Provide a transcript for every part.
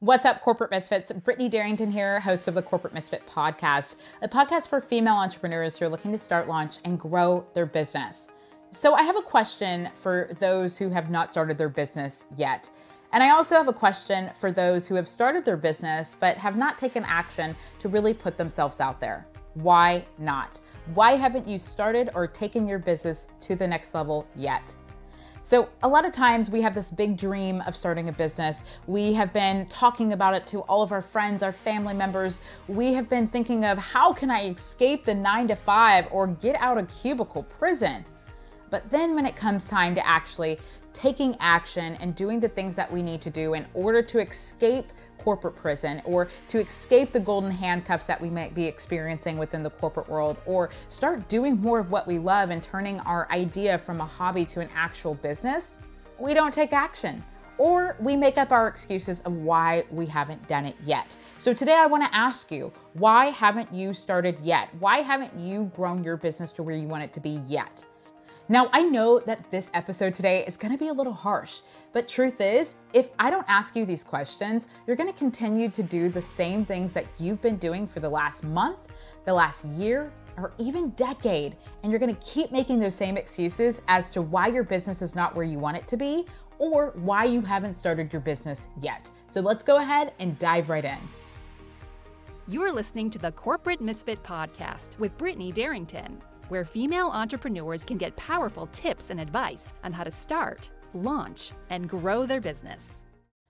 What's up, Corporate Misfits? Brittany Darrington here, host of the Corporate Misfit Podcast, a podcast for female entrepreneurs who are looking to start, launch, and grow their business. So I have a question for those who have not started their business yet. And I also have a question for those who have started their business but have not taken action to really put themselves out there. Why not? Why haven't you started or taken your business to the next level yet? So a lot of times we have this big dream of starting a business. We have been talking about it to all of our friends, our family members. We have been thinking of how can I escape the 9-to-5 or get out of cubicle prison? But then when it comes time to actually taking action and doing the things that we need to do in order to escape corporate prison or to escape the golden handcuffs that we might be experiencing within the corporate world, or start doing more of what we love and turning our idea from a hobby to an actual business, we don't take action, or we make up our excuses of why we haven't done it yet. So today I want to ask you, why haven't you started yet? Why haven't you grown your business to where you want it to be yet? Now, I know that this episode today is going to be a little harsh, but truth is, if I don't ask you these questions, you're going to continue to do the same things that you've been doing for the last month, the last year, or even decade. And you're going to keep making those same excuses as to why your business is not where you want it to be, or why you haven't started your business yet. So let's go ahead and dive right in. You're listening to the Corporate Misfit Podcast with Brittany Darrington, where female entrepreneurs can get powerful tips and advice on how to start, launch, and grow their business.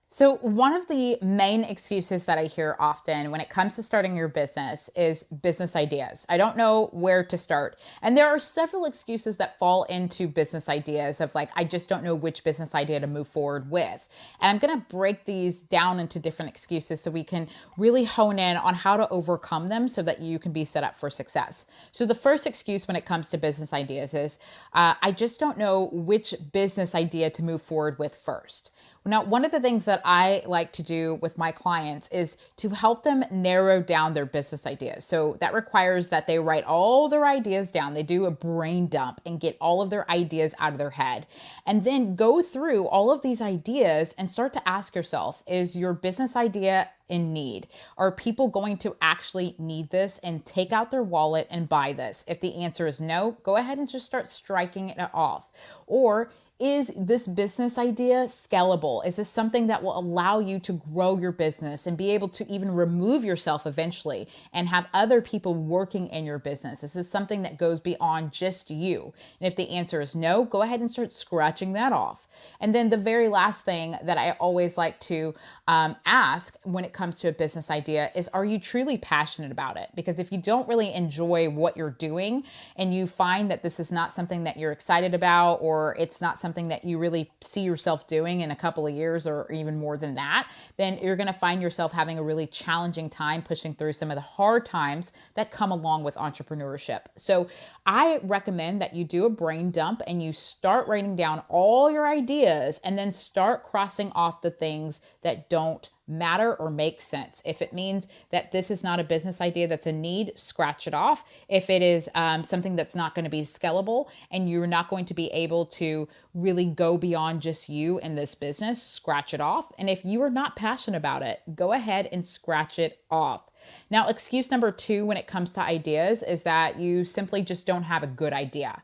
So one of the main excuses that I hear often when it comes to starting your business is business ideas. I don't know where to start. And there are several excuses that fall into business ideas of like, I just don't know which business idea to move forward with. And I'm going to break these down into different excuses so we can really hone in on how to overcome them so that you can be set up for success. So the first excuse when it comes to business ideas is, I just don't know which business idea to move forward with first. Now, one of the things that I like to do with my clients is to help them narrow down their business ideas. So that requires that they write all their ideas down. They do a brain dump and get all of their ideas out of their head, and then go through all of these ideas and start to ask yourself, is your business idea in need? Are people going to actually need this and take out their wallet and buy this? If the answer is no, go ahead and just start striking it off. Or is this business idea scalable? Is this something that will allow you to grow your business and be able to even remove yourself eventually and have other people working in your business? Is this something that goes beyond just you? And if the answer is no, go ahead and start scratching that off. And then the very last thing that I always like to ask when it comes to a business idea is, are you truly passionate about it? Because if you don't really enjoy what you're doing and you find that this is not something that you're excited about, or it's not something that you really see yourself doing in a couple of years or even more than that, then you're going to find yourself having a really challenging time pushing through some of the hard times that come along with entrepreneurship. So I recommend that you do a brain dump and you start writing down all your ideas and then start crossing off the things that don't matter or make sense. If it means that this is not a business idea that's a need, scratch it off. If it is something that's not going to be scalable and you're not going to be able to really go beyond just you in this business, scratch it off. And if you are not passionate about it, go ahead and scratch it off. Now, excuse number 2 when it comes to ideas is that you simply just don't have a good idea.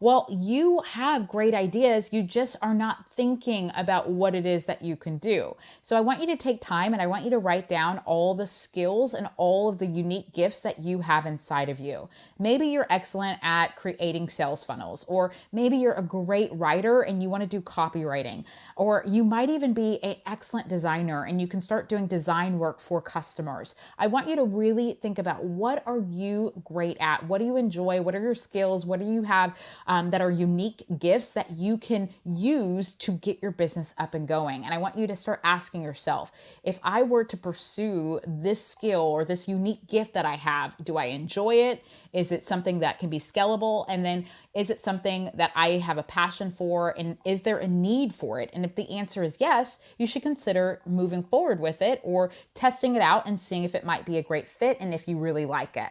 Well, you have great ideas. You just are not thinking about what it is that you can do. So I want you to take time and I want you to write down all the skills and all of the unique gifts that you have inside of you. Maybe you're excellent at creating sales funnels, or maybe you're a great writer and you want to do copywriting, or you might even be an excellent designer and you can start doing design work for customers. I want you to really think about, what are you great at? What do you enjoy? What are your skills? What do you have that are unique gifts that you can use to get your business up and going? And I want you to start asking yourself, if I were to pursue this skill or this unique gift that I have, do I enjoy it? Is it something that can be scalable? And then is it something that I have a passion for? And is there a need for it? And if the answer is yes, you should consider moving forward with it or testing it out and seeing if it might be a great fit and if you really like it.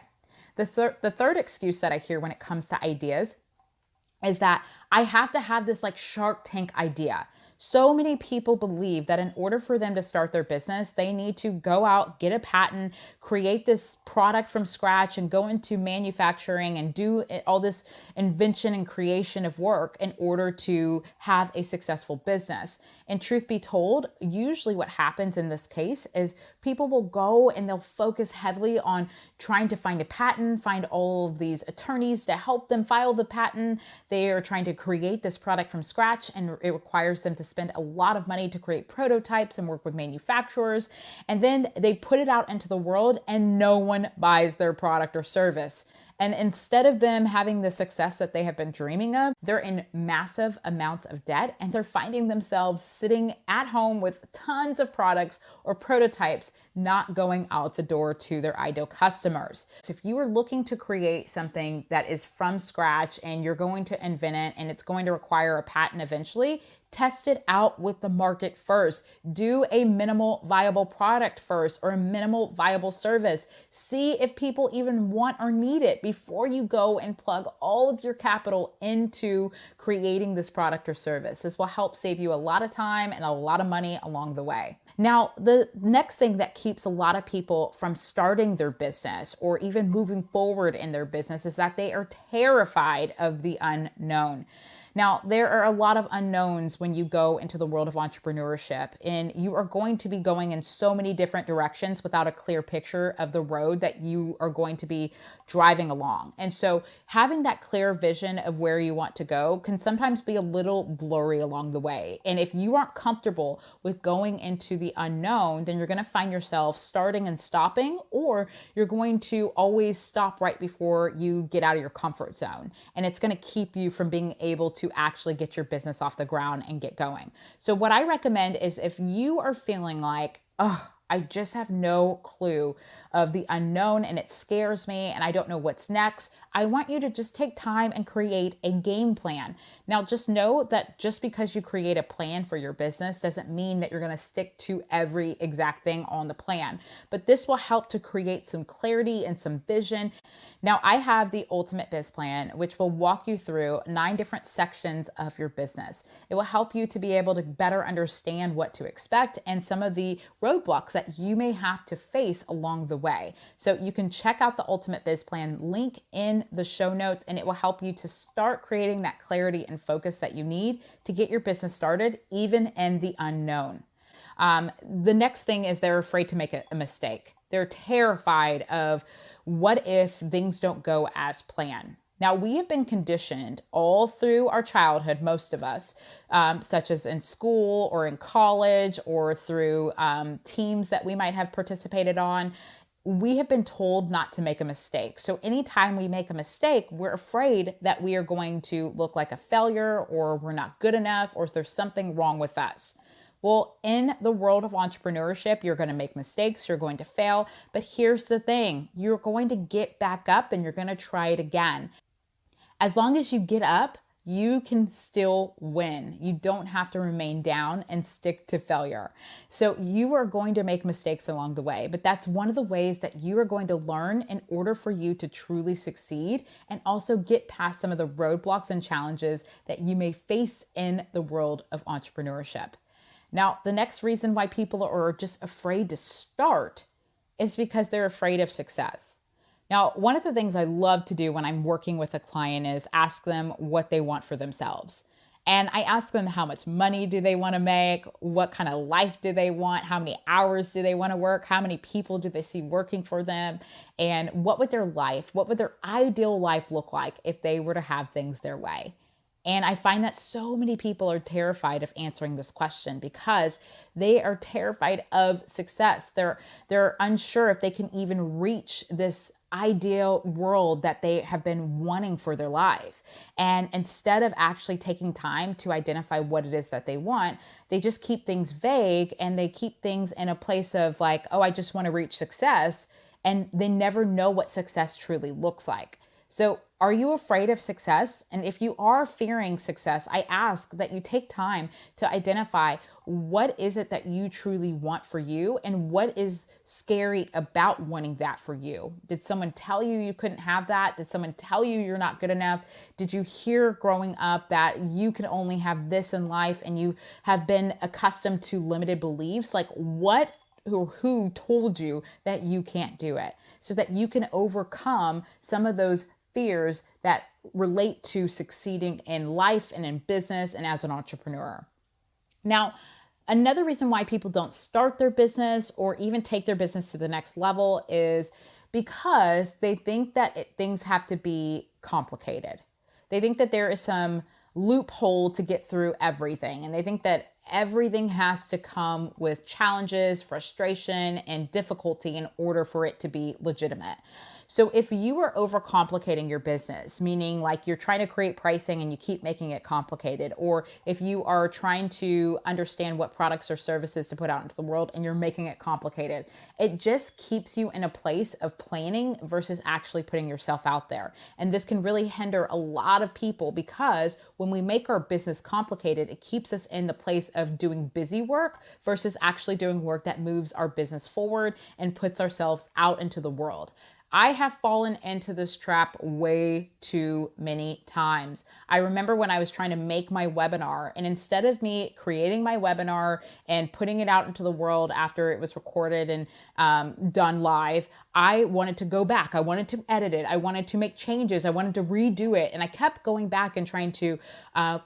The third excuse that I hear when it comes to ideas is that I have to have this like Shark Tank idea. So many people believe that in order for them to start their business, they need to go out, get a patent, create this product from scratch, and go into manufacturing and do all this invention and creation of work in order to have a successful business. And truth be told, usually what happens in this case is people will go and they'll focus heavily on trying to find a patent, find all of these attorneys to help them file the patent. They are trying to create this product from scratch, and it requires them to spend a lot of money to create prototypes and work with manufacturers. And then they put it out into the world and no one buys their product or service. And instead of them having the success that they have been dreaming of, they're in massive amounts of debt, and they're finding themselves sitting at home with tons of products or prototypes not going out the door to their ideal customers. So if you are looking to create something that is from scratch and you're going to invent it and it's going to require a patent eventually, test it out with the market first. Do a minimal viable product first, or a minimal viable service. See if people even want or need it before you go and plug all of your capital into creating this product or service. This will help save you a lot of time and a lot of money along the way. Now, the next thing that keeps a lot of people from starting their business or even moving forward in their business is that they are terrified of the unknown. Now, there are a lot of unknowns when you go into the world of entrepreneurship, and you are going to be going in so many different directions without a clear picture of the road that you are going to be driving along. And so having that clear vision of where you want to go can sometimes be a little blurry along the way. And if you aren't comfortable with going into the unknown, then you're going to find yourself starting and stopping, or you're going to always stop right before you get out of your comfort zone. And it's going to keep you from being able to actually get your business off the ground and get going. So what I recommend is, if you are feeling like, oh, I just have no clue of the unknown and it scares me and I don't know what's next, I want you to just take time and create a game plan. Now, just know that just because you create a plan for your business doesn't mean that you're going to stick to every exact thing on the plan, but this will help to create some clarity and some vision. Now, I have the Ultimate Biz Plan, which will walk you through 9 different sections of your business. It will help you to be able to better understand what to expect and some of the roadblocks that you may have to face along the way. So you can check out the Ultimate Biz Plan link in the show notes, and it will help you to start creating that clarity and focus that you need to get your business started, even in the unknown. The next thing is they're afraid to make a mistake. They're terrified of what if things don't go as planned. Now, we have been conditioned all through our childhood, most of us, such as in school or in college or through teams that we might have participated on. We have been told not to make a mistake. So anytime we make a mistake, we're afraid that we are going to look like a failure, or we're not good enough, or there's something wrong with us. Well, in the world of entrepreneurship, you're going to make mistakes, you're going to fail, but here's the thing, you're going to get back up and you're going to try it again. As long as you get up, you can still win. You don't have to remain down and stick to failure. So you are going to make mistakes along the way, but that's one of the ways that you are going to learn in order for you to truly succeed and also get past some of the roadblocks and challenges that you may face in the world of entrepreneurship. Now, the next reason why people are just afraid to start is because they're afraid of success. Now, one of the things I love to do when I'm working with a client is ask them what they want for themselves. And I ask them how much money do they want to make, what kind of life do they want, how many hours do they want to work, how many people do they see working for them, and what would their ideal life look like if they were to have things their way. And I find that so many people are terrified of answering this question because they are terrified of success. They're unsure if they can even reach this ideal world that they have been wanting for their life. And instead of actually taking time to identify what it is that they want, they just keep things vague, and they keep things in a place of like, oh, I just want to reach success. And they never know what success truly looks like. So Are you afraid of success? And if you are fearing success, I ask that you take time to identify what is it that you truly want for you and what is scary about wanting that for you. Did someone tell you you couldn't have that? Did someone tell you you're not good enough? Did you hear growing up that you can only have this in life and you have been accustomed to limited beliefs? Like what or who told you that you can't do it, so that you can overcome some of those fears that relate to succeeding in life and in business and as an entrepreneur. Now, another reason why people don't start their business or even take their business to the next level is because they think that things have to be complicated. They think that there is some loophole to get through everything. And they think that everything has to come with challenges, frustration, and difficulty in order for it to be legitimate. So if you are overcomplicating your business, meaning like you're trying to create pricing and you keep making it complicated, or if you are trying to understand what products or services to put out into the world and you're making it complicated, it just keeps you in a place of planning versus actually putting yourself out there. And this can really hinder a lot of people because when we make our business complicated, it keeps us in the place of doing busy work versus actually doing work that moves our business forward and puts ourselves out into the world. I have fallen into this trap way too many times. I remember when I was trying to make my webinar, and instead of me creating my webinar and putting it out into the world after it was recorded and done live, I wanted to go back. I wanted to edit it. I wanted to make changes. I wanted to redo it. And I kept going back and trying to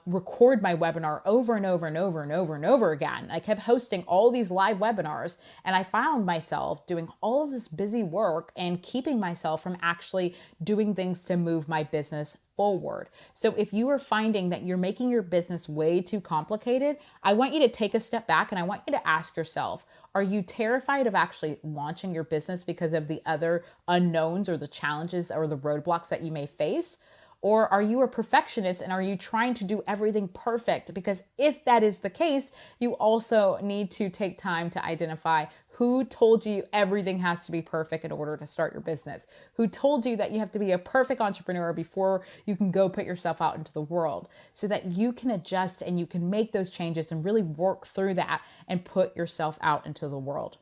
record my webinar over and over and over and over and over again. I kept hosting all these live webinars, and I found myself doing all of this busy work and keeping myself from actually doing things to move my business forward. So if you are finding that you're making your business way too complicated, I want you to take a step back and I want you to ask yourself, are you terrified of actually launching your business because of the other unknowns or the challenges or the roadblocks that you may face? Or are you a perfectionist and are you trying to do everything perfect? Because if that is the case, you also need to take time to identify who told you everything has to be perfect in order to start your business? Who told you that you have to be a perfect entrepreneur before you can go put yourself out into the world, so that you can adjust and you can make those changes and really work through that and put yourself out into the world?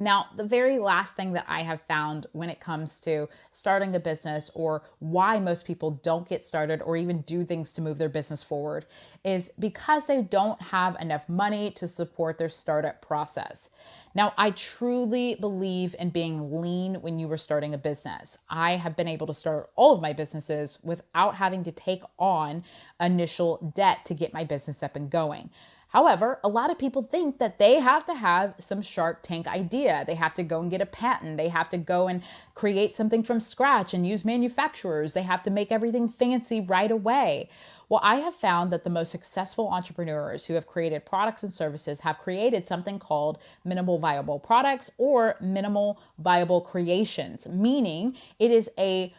Now, the very last thing that I have found when it comes to starting a business, or why most people don't get started or even do things to move their business forward, is because they don't have enough money to support their startup process. Now, I truly believe in being lean when you are starting a business. I have been able to start all of my businesses without having to take on initial debt to get my business up and going. However, a lot of people think that they have to have some Shark Tank idea. They have to go and get a patent. They have to go and create something from scratch and use manufacturers. They have to make everything fancy right away. Well, I have found that the most successful entrepreneurs who have created products and services have created something called minimal viable products or minimal viable creations, meaning it is a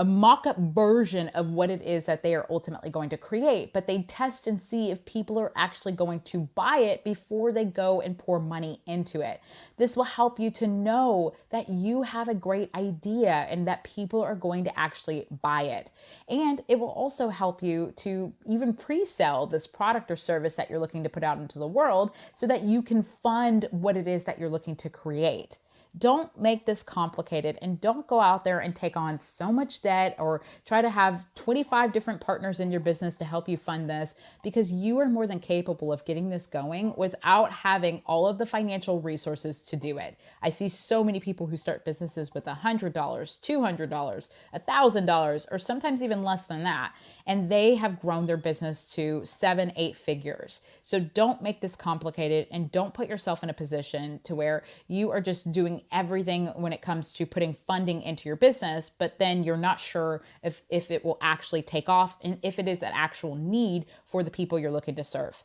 mock-up version of what it is that they are ultimately going to create, but they test and see if people are actually going to buy it before they go and pour money into it. This will help you to know that you have a great idea and that people are going to actually buy it. And it will also help you to even pre-sell this product or service that you're looking to put out into the world so that you can fund what it is that you're looking to create. Don't make this complicated and don't go out there and take on so much debt or try to have 25 different partners in your business to help you fund this, because you are more than capable of getting this going without having all of the financial resources to do it. I see so many people who start businesses with $100, $200, $1,000, or sometimes even less than that, and they have grown their business to 7-8 figures. So don't make this complicated and don't put yourself in a position to where you are just doing everything when it comes to putting funding into your business, but then you're not sure if it will actually take off and if it is an actual need for the people you're looking to serve.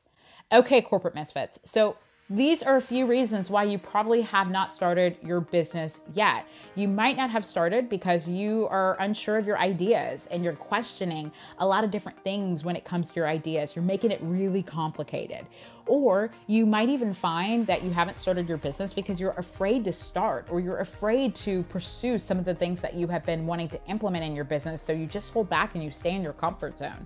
Okay, corporate misfits. So these are a few reasons why you probably have not started your business yet. You might not have started because you are unsure of your ideas and you're questioning a lot of different things when it comes to your ideas. You're making it really complicated. Or you might even find that you haven't started your business because you're afraid to start, or you're afraid to pursue some of the things that you have been wanting to implement in your business. So you just hold back and you stay in your comfort zone.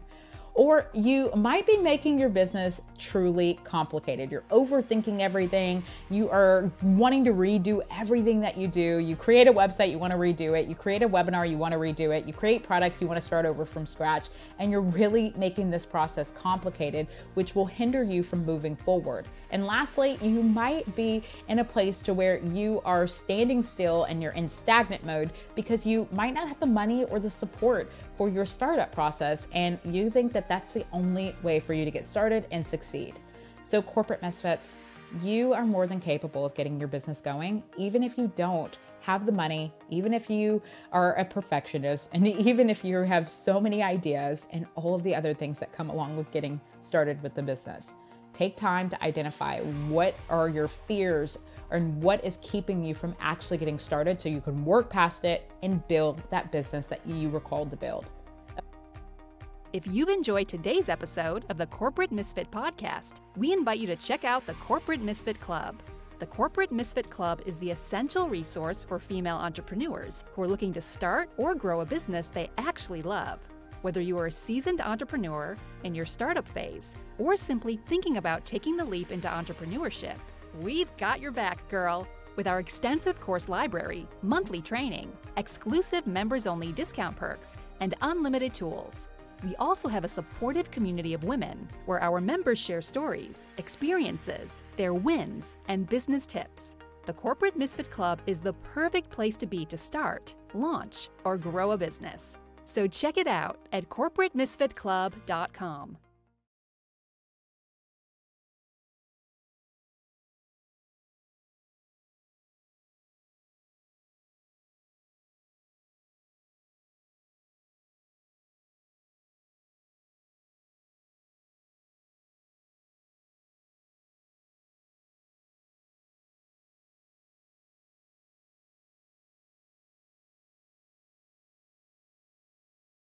Or you might be making your business truly complicated. You're overthinking everything. You are wanting to redo everything that you do. You create a website, you want to redo it. You create a webinar, you want to redo it. You create products, you want to start over from scratch. And you're really making this process complicated, which will hinder you from moving forward. And lastly, you might be in a place to where you are standing still and you're in stagnant mode because you might not have the money or the support for your startup process, and you think that that's the only way for you to get started and succeed. So Corporate Misfits, you are more than capable of getting your business going, even if you don't have the money, even if you are a perfectionist, and even if you have so many ideas and all of the other things that come along with getting started with the business. Take time to identify what are your fears and what is keeping you from actually getting started so you can work past it and build that business that you were called to build. If you've enjoyed today's episode of the Corporate Misfit Podcast, we invite you to check out the Corporate Misfit Club. The Corporate Misfit Club is the essential resource for female entrepreneurs who are looking to start or grow a business they actually love. Whether you are a seasoned entrepreneur in your startup phase or simply thinking about taking the leap into entrepreneurship, we've got your back, girl. With our extensive course library, monthly training, exclusive members-only discount perks, and unlimited tools. We also have a supportive community of women where our members share stories, experiences, their wins, and business tips. The Corporate Misfit Club is the perfect place to be to start, launch, or grow a business. So check it out at corporatemisfitclub.com.